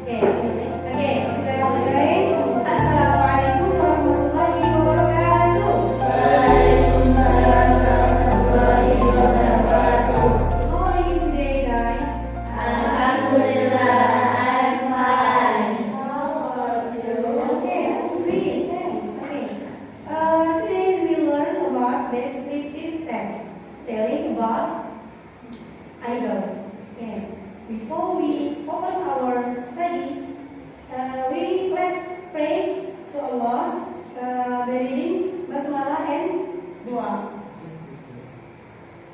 Oke, oke, sudah mulai. Assalamualaikum warahmatullahi wabarakatuh. Waalaikumsalam warahmatullahi wabarakatuh. How are you today, guys? Alhamdulillah, I'm fine. How about you? Okay, I'm great, thanks. Okay, today we learn about descriptive text, telling about idol. Okay, before we open our study, let's pray to Allah by reading basmalah and dua.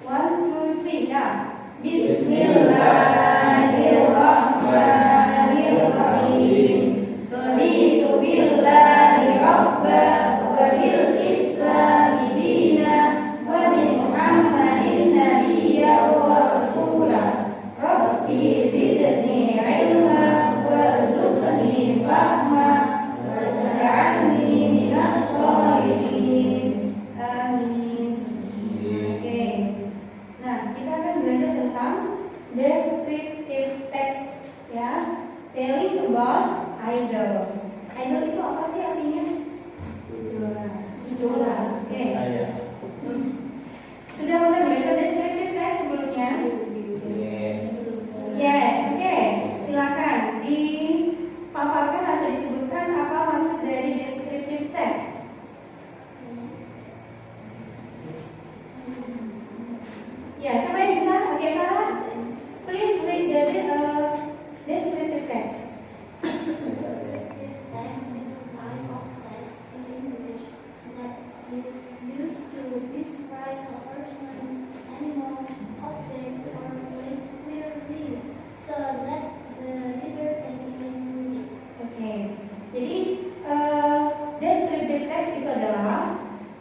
1, 2, 3, ya. Bismillahirrahmanirrahim. Raditu billahi rabba wa bil islami dina wa bi Muhammadin nabiyya wa rasula. Rabbi zidni ilma warzuqni fahma waj'alni minas sholihin. Amin. Oke. Nah, kita akan belajar tentang descriptive text, ya. Telling about idol. Idol itu apa sih artinya? Idola. Idola. Oke. Sudah pernah belajar descriptive text sebelumnya? Yes. Oke. Silakan dipaparkan atau disebutkan apa maksud dari descriptive text. Ya, siapa yang bisa? Oke, Sarah. Please read the descriptive text. Descriptive text is a type of text in English that is used to describe a person, animal, object, or place clearly so that the reader can imagine it. Oke. Jadi descriptive text itu adalah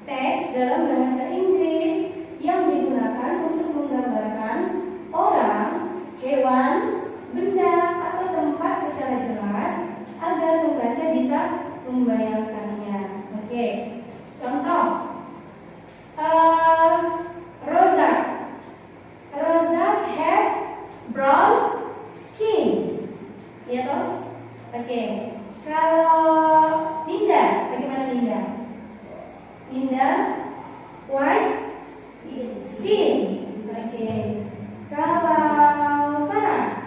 teks dalam bahasa Inggris yang digunakan untuk menggambarkan orang, hewan, benda, atau tempat secara jelas agar pembaca bisa membayangkannya. Oke. Contoh. Rosa have brown skin. Ya toh? Oke. Kalau Linda, bagaimana Linda? Linda white skin. Oke. Kalau Sarah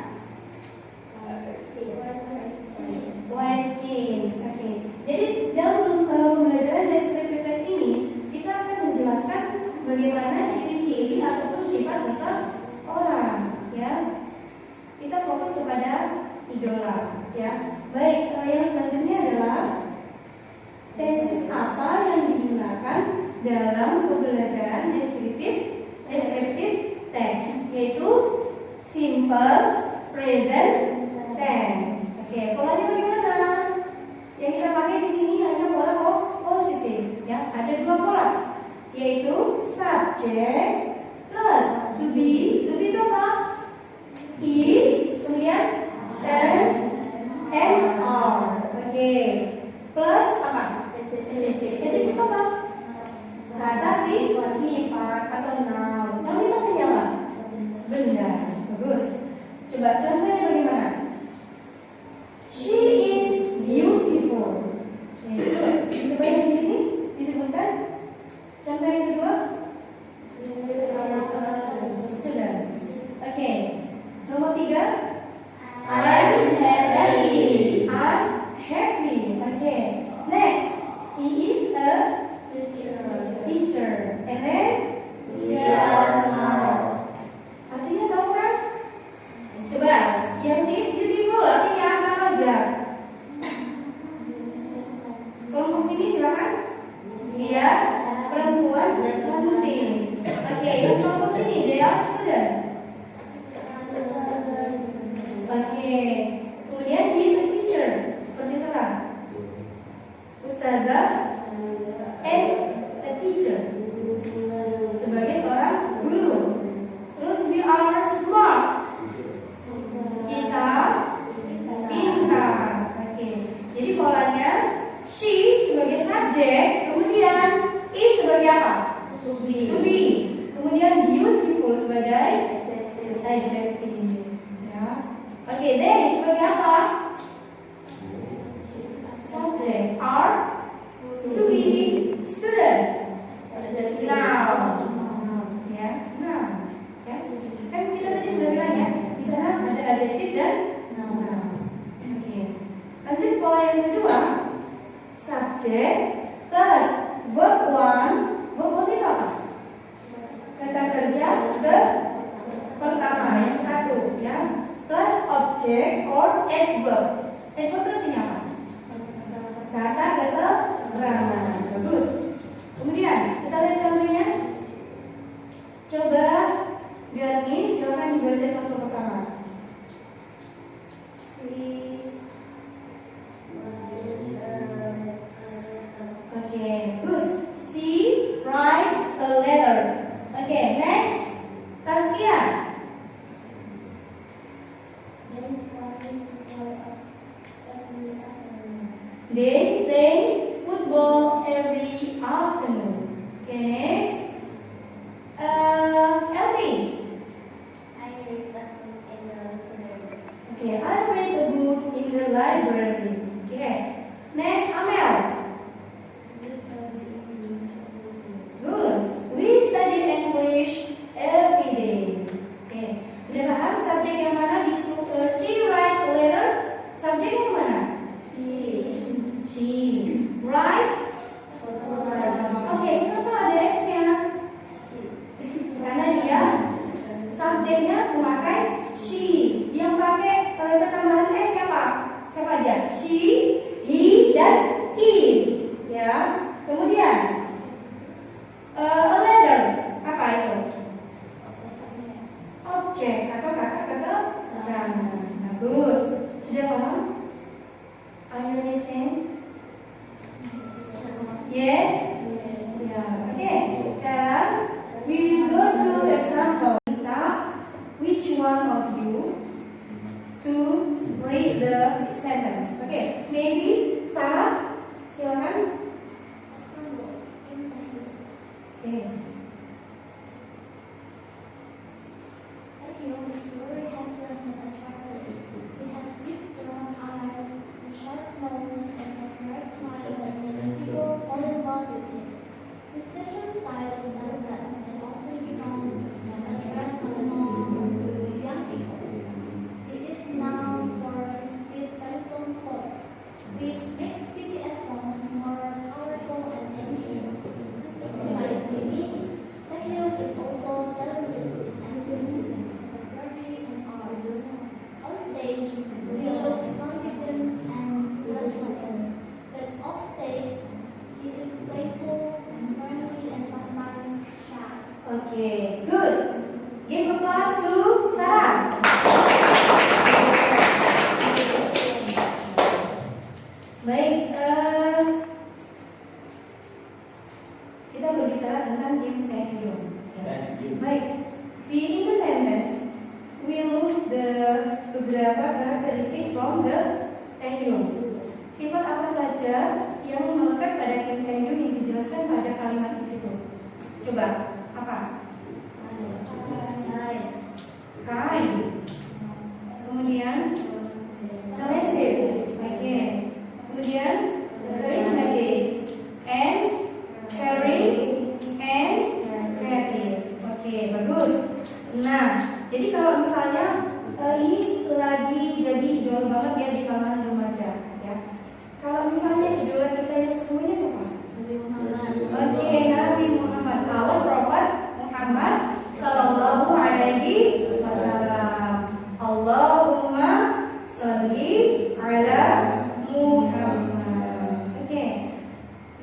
white skin. Oke. Jadi dalam pembelajaran descriptive text ini kita akan menjelaskan bagaimana ciri-ciri ataupun sifat seseorang, ya. Kita fokus kepada idola, ya. Baik, yang selanjutnya adalah tenses apa yang digunakan dalam pembelajaran descriptive text, yaitu simple present tense. Oke, polanya bagaimana? Yang kita pakai di sini hanya pola positif, ya. Ada dua pola, yaitu subject plus to be itu apa? Is, kemudian and are. Oke. Plus apa? Adjective. Adjective apa? Kata sifat atau noun. Noun itu artinya apa? Benda. Bagus. Coba contohnya bagaimana? She is beautiful. Coba yang di sini disebutkan. Contoh yang kedua. Students. Oke. Nomor 3. I'm happy. I'm happy. Okay. Next, he is a teacher. And then We are smart. artinya tahu kan? Coba, yang she is beautiful artinya apa Roja? Kelompok sini silakan. Dia perempuan cantik. Oke, yang kelompok sini they are student. Oke. Kemudian he is a teacher. Seperti salah. Ustazah as a teacher, sebagai seorang guru. Terus we are smart. Kita pintar. Oke. Jadi polanya she sebagai subjek, kemudian is sebagai apa? To be. Kemudian beautiful sebagai adjective. Ya. Oke, they sebagai apa? object plus verb one. Verb one itu apa? Kata kerja ke pertama yang satu ya. Plus object or adverb. Adverb artinya apa? Kata keterangan. Bagus. Kemudian kita lihat contohnya. Coba Biarni silakan dibaca contoh pertama. Okay, good. She writes a letter. Okay, next. Taskia. They play football every afternoon. Okay, next. Elvi. Okay, I read a book in the library. Okay, next. Amel. Good. We study English every day. Okay, sudah paham subjek yang mana di she writes a letter? Subjek yang mana? She writes. Oke, kenapa ada S-nya? Karena dia subjeknya memakai she. Yang pakai ketambahan S siapa? Siapa aja? She, he, dan it. Ya. Kemudian a letter. Apa itu? Objek atau kata keterangan. Bagus. Sudah paham? Are you understand? Yes? Ya. Oke. Sekarang we will go to example. Which one of you to read the sentence? Okay. Maybe Sarah, silakan. Okay. He is very handsome and attractive. He has deep brown eyes, a sharp nose, and a bright smile that makes people fall in love with him. His facial style is elegant and often becomes an attract among young people. He is known for his deep baritone voice, which makes BTS songs more powerful and engaging. Besides singing, Taehyung is also talented in acting music, photography, and art. On stage, he looks confident and charismatic, but off stage, he is playful and friendly and sometimes shy. Okay, good. Give applause to Sarah. Baik, kita berbicara tentang Kim Taehyung. Baik, di in the sentence we look the beberapa karakteristik from the Taehyung. Sifat apa saja yang melekat pada Kim Taehyung yang dijelaskan pada kalimat di situ? Coba, apa? Kind. Kemudian talented. Oke. Kemudian charismatic and caring and creative. Oke, bagus. Nah, jadi kalau misalnya ini lagi jadi idola banget ya di kalangan remaja, ya. Kalau misalnya idola kita yang sesungguhnya siapa? Oke, Nabi Muhammad, our Prophet Muhammad Sallallahu Alaihi Wasallam. Allahumma sholli ala Muhammad. Oke,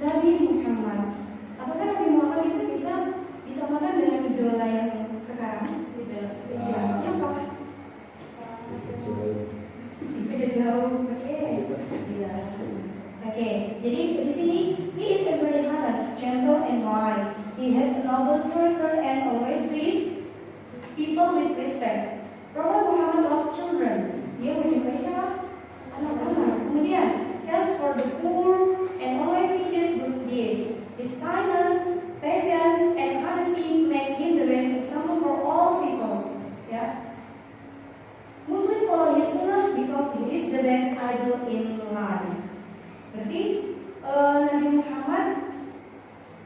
Nabi Muhammad. Apakah Nabi Muhammad itu bisa disamakan dengan idola yang sekarang? Tidak. Kenapa? Beda jauh. Oke. Iya. Oke. Jadi di sini he is very honest, gentle and wise. He has a noble character and always treats people with respect. Prophet Muhammad loves children. Dia menyukai siapa? Anak-anak. Kemudian cares for the poor and always teaches good deeds. His kindness, patience, and honesty make him the best example for all people. Ya. Muslim follow his sunnah because he is the best idol in life. Berarti Nabi Muhammad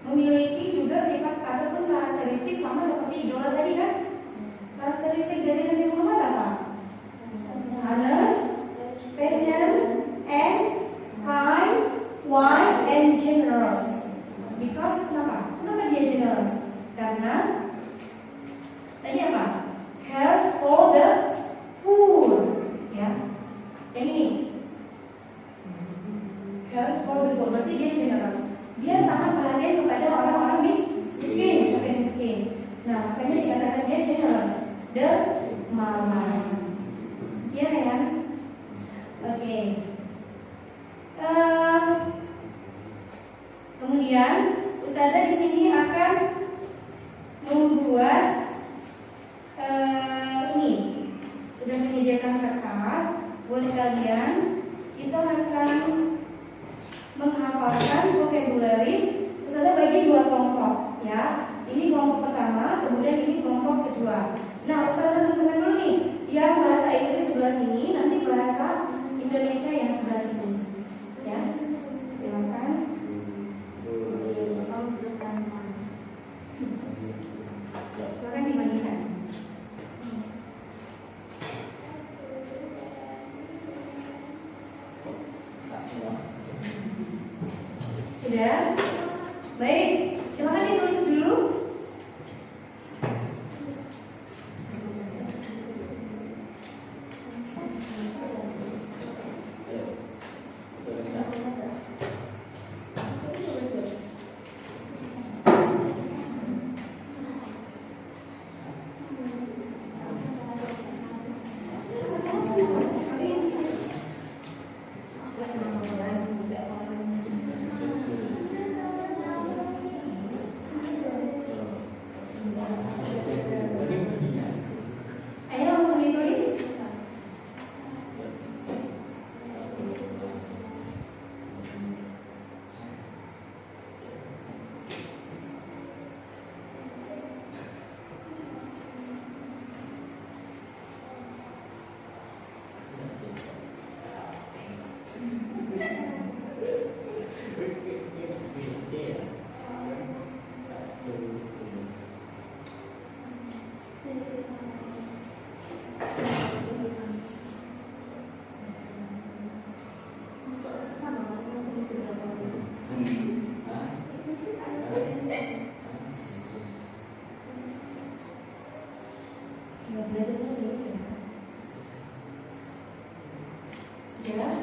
memiliki juga sifat ataupun karakteristik sama seperti idola tadi kan? Karakteristik dari Nabi Muhammad apa? Honest, patient, and kind, wise, and Yang ini. Cares for the poor, berarti dia generous. Dia sangat perhatian kepada orang-orang miskin. Nah, makanya dikatakan dia generous, dermawan. Iya kan? Oke. Kemudian Ustazah di sini akan membuat ini sudah menyediakan kertas buat kalian. Kita akan menghafalkan vocabularies. Ustazah bagi 2 kelompok, ya. Ini kelompok pertama, kemudian ini kelompok kedua. Nah, Ustazah tentukan dulu nih, yang bahasa Inggris sebelah sini, nanti bahasa Indonesia yang sebelah sini, ya. Silakan. Silakan dibandingkan. Sudah? Baik, silakan ditulis dulu. Ayo langsung ditulis. Ya, belajarnya serius ya. Sudah?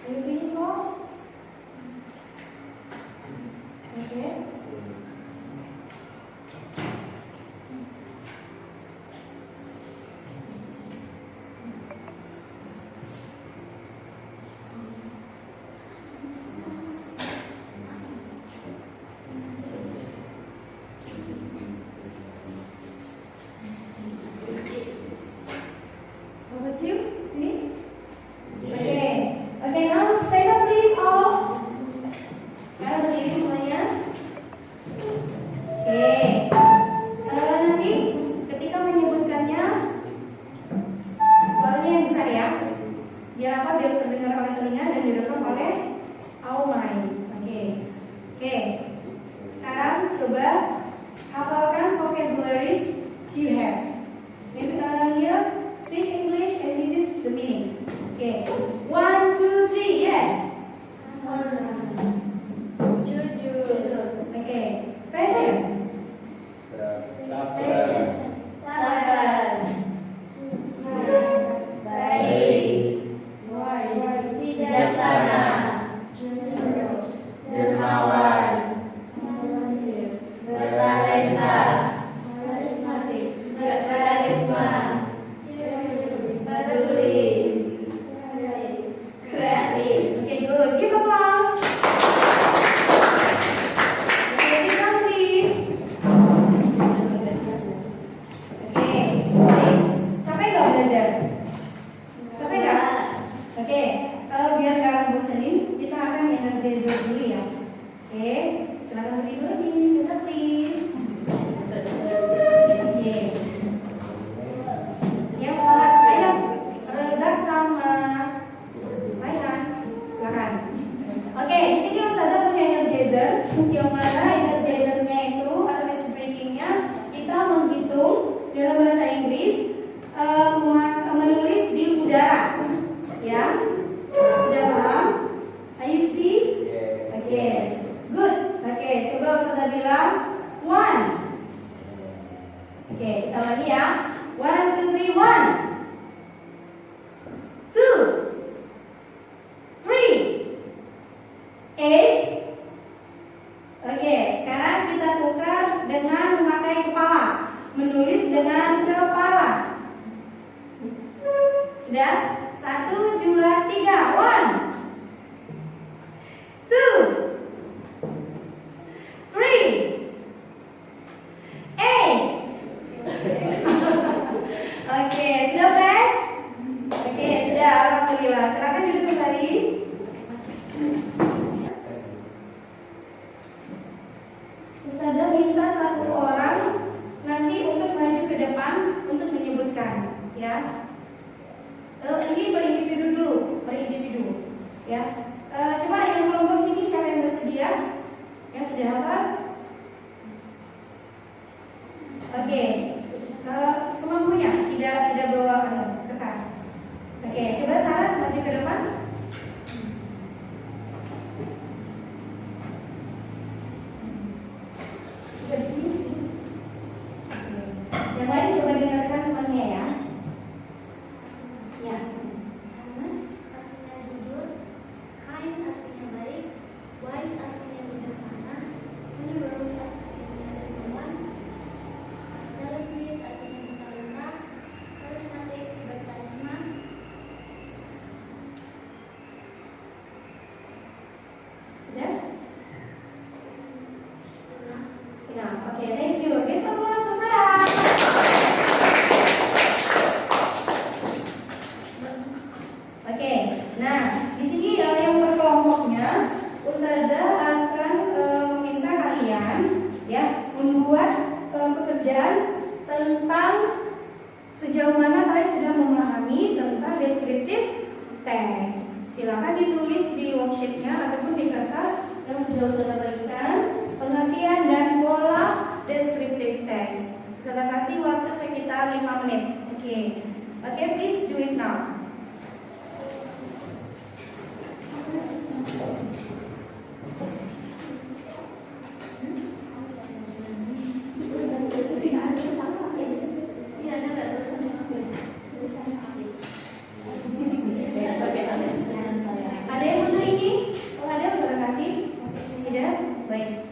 Are you finished all? Okay. How about you? Finished? Okay. Okay, now stand up please all. Sekarang berdiri semuanya. Oke, silakan berdiri dulu nih, sebentar please. Oke. Ya, semangat. Ayo, Razak sama Raihan, silakan. Oke, di sini Ustazah punya energizer, yang mana energizernya itu atau ice breakingnya kita menghitung dalam bahasa Inggris menulis di udara, ya. Sudah paham? Are you see? Oke, good. Oke, coba Ustazah bilang one. Oke, kita lagi ya. 1, 2, 3, 1 2 3 8. Oke, sekarang kita tukar dengan memakai kepala. Menulis dengan kepala. Sudah? 1, 2, 3, 1 2 3 8. Oke, sudah fresh? Oke, sudah, alhamdulillah. Silakan duduk kembali. Ustazah minta satu orang nanti untuk maju ke depan untuk menyebutkan, ya. Ini per individu, ya. Coba yang kelompok sini siapa yang bersedia? Yang sudah hafal? Oke, semampunya, tidak bawa kertas. Oke, coba Sarah maju ke depan. Coba di sini. Oke. Yang lain coba dengarkan temannya ya. Ya. Honest artinya jujur, kind artinya baik, wise artinya bijaksana, generous artinya dermawan, intelligent artinya talenta, charismatic berkarisma. Sudah? Nah, oke, thank you. Kita mulai selesai. Oke, nah di sini yang berkelompoknya Ustazah akan meminta kalian ya membuat pekerjaan tentang sejauh mana kalian sudah memahami tentang deskriptif teks. Silakan ditulis di worksheetnya ataupun di kertas yang sudah Ustazah berikan pengertian dan pola deskriptif teks. Ustazah kasih waktu sekitar 5 menit. Oke, please do it now. Ada yang butuh ini? Kalau ada Ustazah kasih. Tidak? Baik.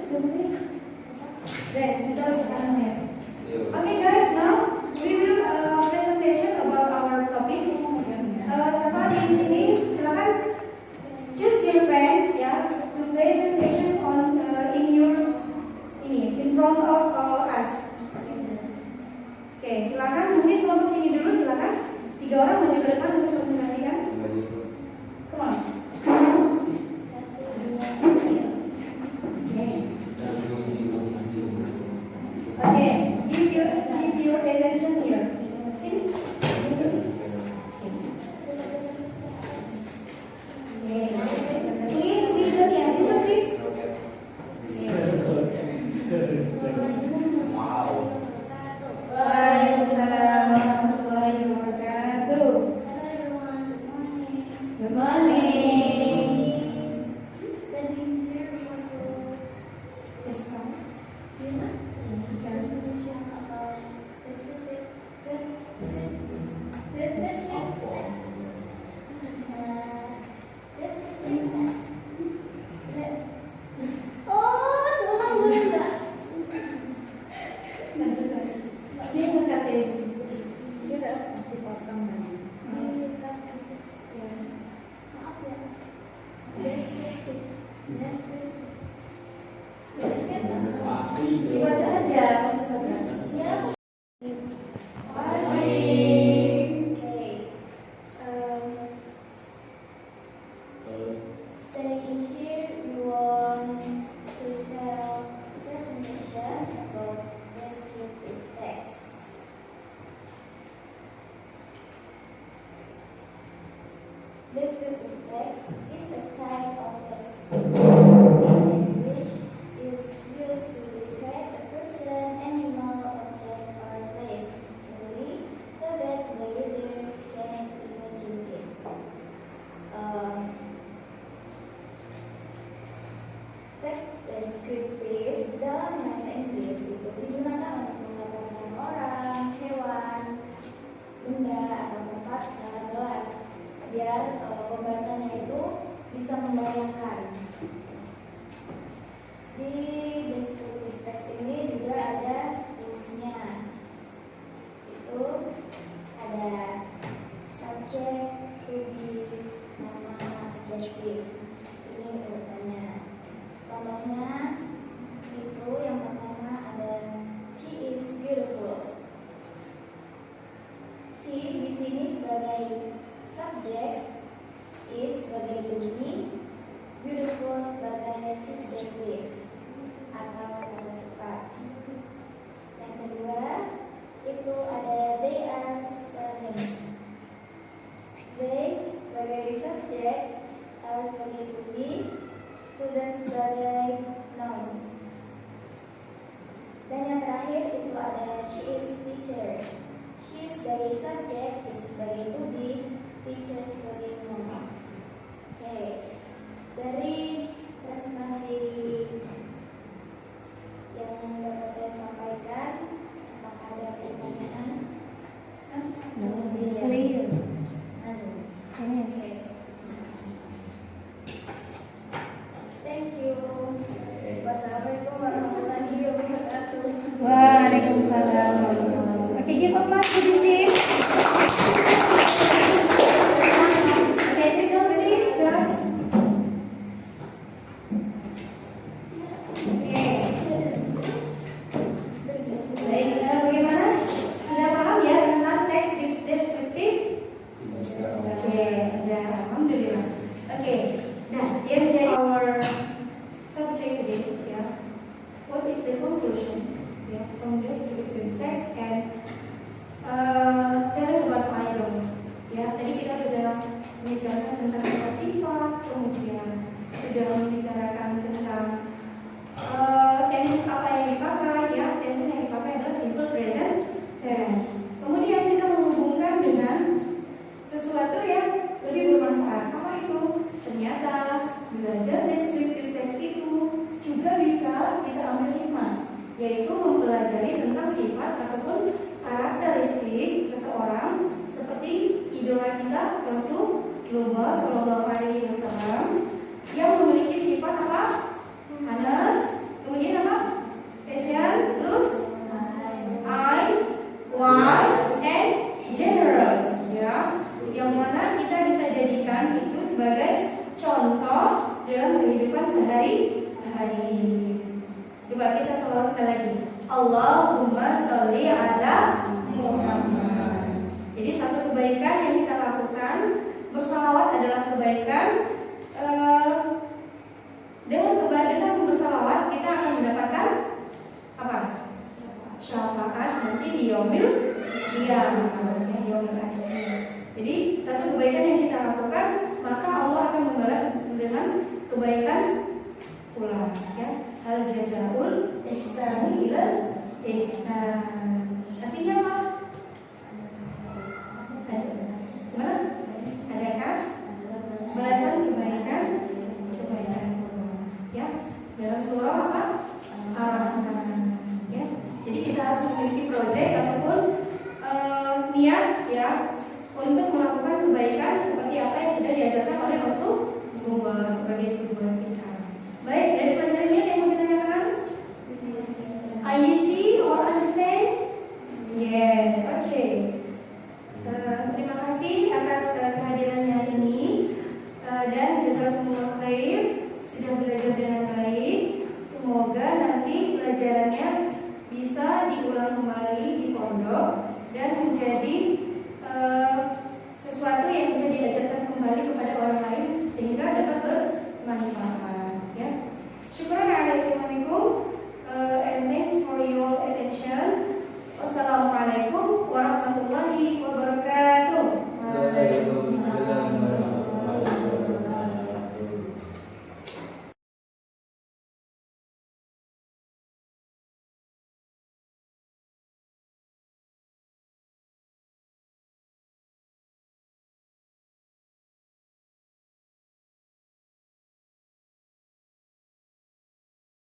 sudah menit. Then sudah sekarang ya. Okay guys, now we will presentation about our topic. Siapa di sini? Silakan choose your friends ya to presentation on in front of us. Oke, silakan mungkin kelompok sini dulu silakan. 3 orang maju ke depan untuk presentasikan. Come on. Okay, give your attention here. Sini. Please listen ya, listen please. Waalaikumsalam warahmatullahi wabarakatuh. Good morning. Studying here, we want to Yes, Pak. information about Dia ngekatin. Dia udah dipotong kan? Yes. Dibaca aja maksudnya. Staying here, we want to tell presentation about descriptive text. Descriptive text is a type of text which is used to describe a person, animal, object, or place clearly so that the reader can imagine it. Teks deskriptif dalam bahasa Inggris itu digunakan untuk menggambarkan orang, hewan, benda, atau tempat secara jelas biar pembacanya itu bisa membayangkan. Di deskriptif teks ini juga ada rumusnya. Itu ada subjek, to be, sama adjektif. Ini urutannya. Contohnya itu yang pertama ada she is beautiful. She di sini sebagai subjek, is sebagai to be, beautiful sebagai adjektif atau kata sifat. Yang kedua itu ada they are students. They sebagai subjek, are sebagai to be, student sebagai noun. Dan yang terakhir itu ada she is teacher. She sebagai subjek, is sebagai to be, teacher sebagai noun. Oke. Dari presentasi yang dapat saya sampaikan, apakah ada pertanyaan? Clear. Yes. Thank you. Wassalamualaikum warahmatullahi wabarakatuh. Waalaikumsalam. Okay, give a pass to this team. Okay, sit down please, guys. Baik, bagaimana? Sudah paham ya tentang teks deskriptif? Oke, sudah. Alhamdulillah. Oke, nah yang menjadi our subject today, ya. What is the conclusion, ya, from descriptive text and telling about item, ya. Tadi kita sudah membicarakan tentang kata sifat, kemudian sudah membicarakan tentang tense apa yang dipakai, ya. Tense yang dipakai adalah simple present tense. Kemudian kita menghubungkan dengan sesuatu yang lebih bermanfaat. Apa itu? Ternyata belajar deskriptif teks itu juga bisa kita ambil hikmah, yaitu mempelajari tentang sifat ataupun karakteristik seseorang seperti idola kita Rasulullah SAW yang memiliki sifat apa? Hanas, kemudian sebagai contoh dalam kehidupan sehari-hari. Coba kita sholawat sekali lagi. Allahumma sholli ala Muhammad. Jadi satu kebaikan yang kita lakukan, bersalawat adalah kebaikan. Dengan bersalawat kita akan mendapatkan apa? Syafaat nanti di yaumil qiyamah, ya, yaumil akhir. Jadi satu kebaikan yang kita lakukan, maka Allah akan membalas dengan kebaikan pula, ya. Hal jazaul ihsani ilal ihsan. Artinya apa? Gimana? Adakah balasan kebaikan ya? Dalam surah apa? Ar-Rahman, ya. Jadi kita harus memiliki proyek ataupun niat, ya, untuk melakukan kebaikan seperti apa yang sudah diajarkan oleh Rasulullah sebagai tujuan kita. Baik,